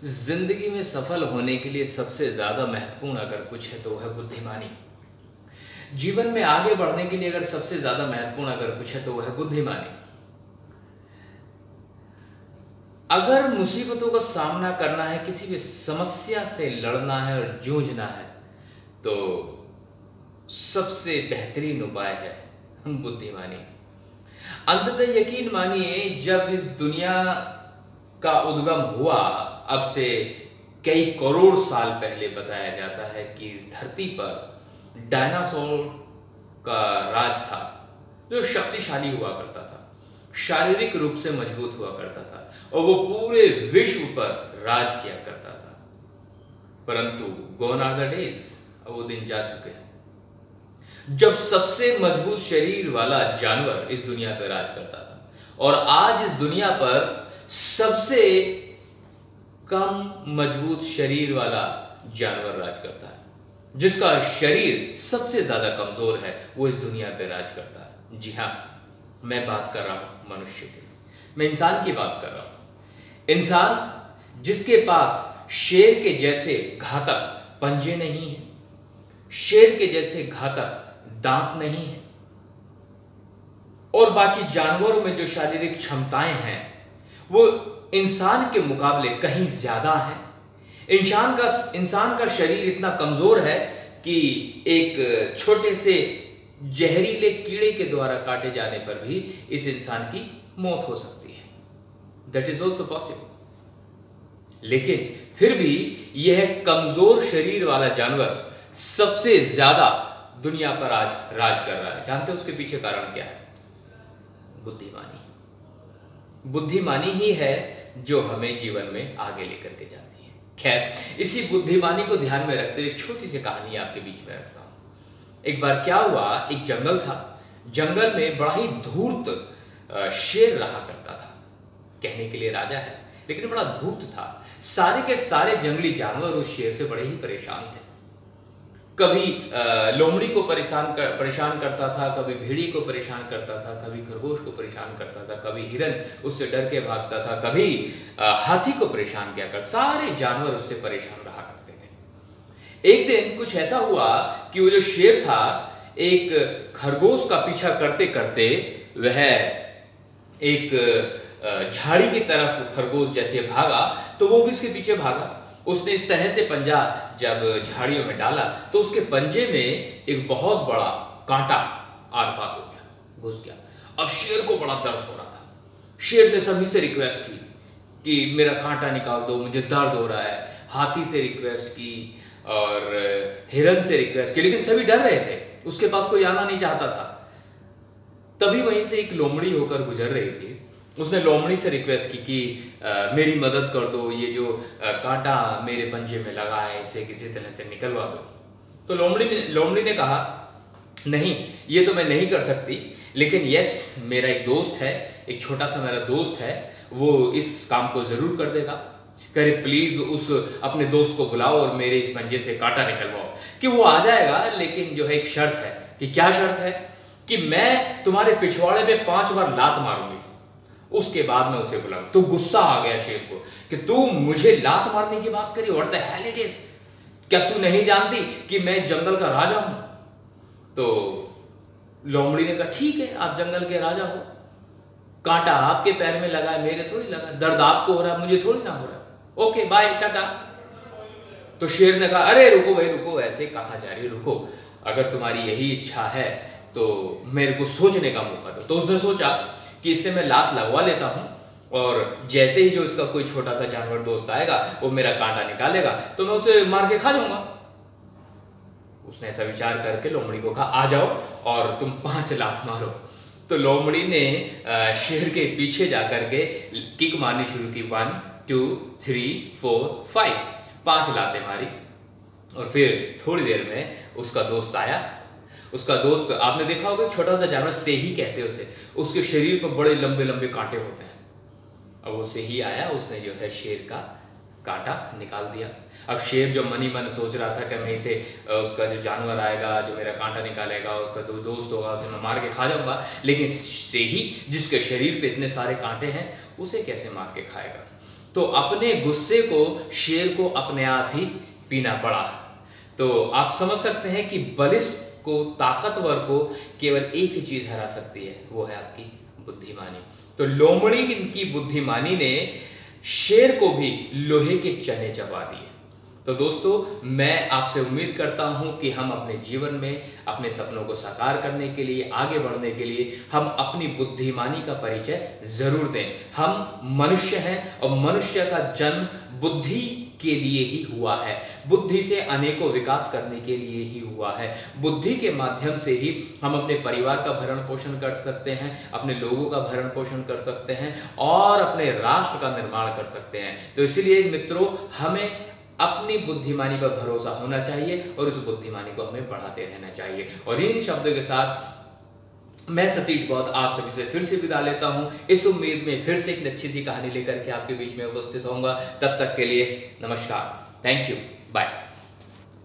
जिंदगी में सफल होने के लिए सबसे ज्यादा महत्वपूर्ण अगर कुछ है तो वह है बुद्धिमानी। जीवन में आगे बढ़ने के लिए अगर सबसे ज्यादा महत्वपूर्ण अगर कुछ है तो वह है बुद्धिमानी। अगर मुसीबतों का सामना करना है, किसी भी समस्या से लड़ना है और जूझना है, तो सबसे बेहतरीन उपाय है बुद्धिमानी। अंततः यकीन मानिए, जब इस दुनिया का उद्गम हुआ, अब से कई करोड़ साल पहले बताया जाता है कि इस धरती पर डायनासोर का राज था, जो शक्तिशाली हुआ करता था, शारीरिक रूप से मजबूत हुआ करता था और वो पूरे विश्व पर राज किया करता था। परंतु गॉन आर द डेज, अब वो दिन जा चुके हैं जब सबसे मजबूत शरीर वाला जानवर इस दुनिया पर राज करता था, और आज इस दुनिया पर सबसे कम मजबूत शरीर वाला जानवर राज करता है। जिसका शरीर सबसे ज्यादा कमजोर है वो इस दुनिया पे राज करता है। जी हाँ, मैं बात कर रहा हूं मनुष्य की, मैं इंसान की बात कर रहा हूं। इंसान जिसके पास शेर के जैसे घातक पंजे नहीं है, शेर के जैसे घातक दांत नहीं है, और बाकी जानवरों में जो शारीरिक क्षमताएं हैं वो इंसान के मुकाबले कहीं ज्यादा है। इंसान का शरीर इतना कमजोर है कि एक छोटे से जहरीले कीड़े के द्वारा काटे जाने पर भी इस इंसान की मौत हो सकती है। That is also possible. लेकिन फिर भी यह कमजोर शरीर वाला जानवर सबसे ज्यादा दुनिया पर आज राज कर रहा है। जानते हैं उसके पीछे कारण क्या है? बुद्धिमानी। बुद्धिमानी ही है जो हमें जीवन में आगे लेकर के जाती है। खैर, इसी बुद्धिमानी को ध्यान में रखते हुए एक छोटी सी कहानी आपके बीच में रखता हूं। एक बार क्या हुआ, एक जंगल था। जंगल में बड़ा ही धूर्त शेर रहा करता था। कहने के लिए राजा है, लेकिन बड़ा धूर्त था। सारे के सारे जंगली जानवर उस शेर से बड़े ही परेशान थे। कभी लोमड़ी को परेशान करता था, कभी भेड़ी को परेशान करता था, कभी खरगोश को परेशान करता था, कभी हिरन उससे डर के भागता था, कभी हाथी को परेशान किया करता। सारे जानवर उससे परेशान रहा करते थे। एक दिन कुछ ऐसा हुआ कि वो जो शेर था, एक खरगोश का पीछा करते करते वह एक झाड़ी की तरफ खरगोश जैसे भागा, तो वो भी उसके पीछे भागा। उसने इस तरह से पंजा जब झाड़ियों में डाला तो उसके पंजे में एक बहुत बड़ा कांटा आर पार हो गया, घुस गया। अब शेर को बड़ा दर्द हो रहा था। शेर ने सभी से रिक्वेस्ट की कि मेरा कांटा निकाल दो, मुझे दर्द हो रहा है। हाथी से रिक्वेस्ट की और हिरन से रिक्वेस्ट की, लेकिन सभी डर रहे थे, उसके पास कोई आना नहीं चाहता था। तभी वहीं से एक लोमड़ी होकर गुजर रही थी। उसने लोमड़ी से रिक्वेस्ट की कि मेरी मदद कर दो, ये जो कांटा मेरे पंजे में लगा है इसे किसी तरह से निकलवा दो। तो लोमड़ी ने कहा, नहीं, ये तो मैं नहीं कर सकती, लेकिन यस, मेरा एक दोस्त है, एक छोटा सा मेरा दोस्त है, वो इस काम को जरूर कर देगा। करे प्लीज उस अपने दोस्त को बुलाओ और मेरे इस पंजे से कांटा निकलवाओ। कि वो आ जाएगा, लेकिन जो है एक शर्त है। कि क्या शर्त है? कि मैं तुम्हारे पिछवाड़े पे 5 बार लात मारूंगी, उसके बाद मैं उसे बुलाऊं। तो गुस्सा आ गया शेर को कि तू मुझे लात मारने की बात करी, what the hell it is? क्या तू नहीं जानती कि मैं इस जंगल का राजा हूं? तो लोमड़ी ने कहा, ठीक है, आप जंगल के राजा हो, कांटा आपके पैर में लगा है, मेरे थोड़ी लगा। दर्द आपको हो रहा है, मुझे थोड़ी ना हो रहा है। Okay bye, tata. तो शेर ने कहा, अरे रुको भाई रुको, ऐसे कहां जा रही, रुको, अगर तुम्हारी यही इच्छा है तो मेरे को सोचने का मौका दो। तो उसने सोचा कि इससे मैं लात लगवा लेता हूं, और जैसे ही जो इसका कोई छोटा सा जानवर दोस्त आएगा वो मेरा कांटा निकालेगा तो मैं उसे मार के खा जाऊंगा। उसने ऐसा विचार करके लोमड़ी को कहा, आ जाओ और तुम 5 लात मारो। तो लोमड़ी ने शेर के पीछे जाकर के किक मारनी शुरू की। 1 2 3 4 5 5 लातें मारी। और फिर थोड़ी देर में उसका दोस्त आया। उसका दोस्त, आपने देखा होगा, छोटा सा जानवर सेही कहते हैं उसे, उसके शरीर पर बड़े लंबे लंबे कांटे होते हैं। अब वो सेही आया, उसने जो है शेर का कांटा निकाल दिया। अब शेर जो मनी मन सोच रहा था कि मैं इसे, उसका जो जानवर आएगा जो मेरा कांटा निकालेगा, उसका जो दोस्त होगा, उसे मैं मार के खा जाऊंगा। लेकिन सेही जिसके शरीर पे इतने सारे कांटे हैं, उसे कैसे मार के खाएगा? तो अपने गुस्से को शेर को अपने आप ही पीना पड़ा। तो आप समझ सकते हैं कि बलिष्ठ को, ताकतवर को केवल एक ही चीज हरा सकती है, वो है आपकी बुद्धिमानी। तो लोमड़ी की बुद्धिमानी ने शेर को भी लोहे के चने चबा दिए। तो दोस्तों, मैं आपसे उम्मीद करता हूं कि हम अपने जीवन में अपने सपनों को साकार करने के लिए, आगे बढ़ने के लिए हम अपनी बुद्धिमानी का परिचय जरूर दें। हम मनुष्य हैं और मनुष्य का जन्म बुद्धि के लिए ही हुआ है। बुद्धि से अनेकों विकास करने के लिए ही हुआ है। बुद्धि के माध्यम से ही हम अपने परिवार का भरण पोषण कर सकते हैं, अपने लोगों का भरण पोषण कर सकते हैं और अपने राष्ट्र का निर्माण कर सकते हैं। तो इसलिए मित्रों, हमें अपनी बुद्धिमानी पर भरोसा होना चाहिए और उस बुद्धिमानी को हमें बढ़ाते रहना चाहिए। और इन शब्दों के साथ मैं सतीश बौद्ध आप सभी से फिर से विदा लेता हूं, इस उम्मीद में फिर से एक अच्छी सी कहानी लेकर के आपके बीच में उपस्थित होऊंगा। तब तक के लिए नमस्कार, थैंक यू।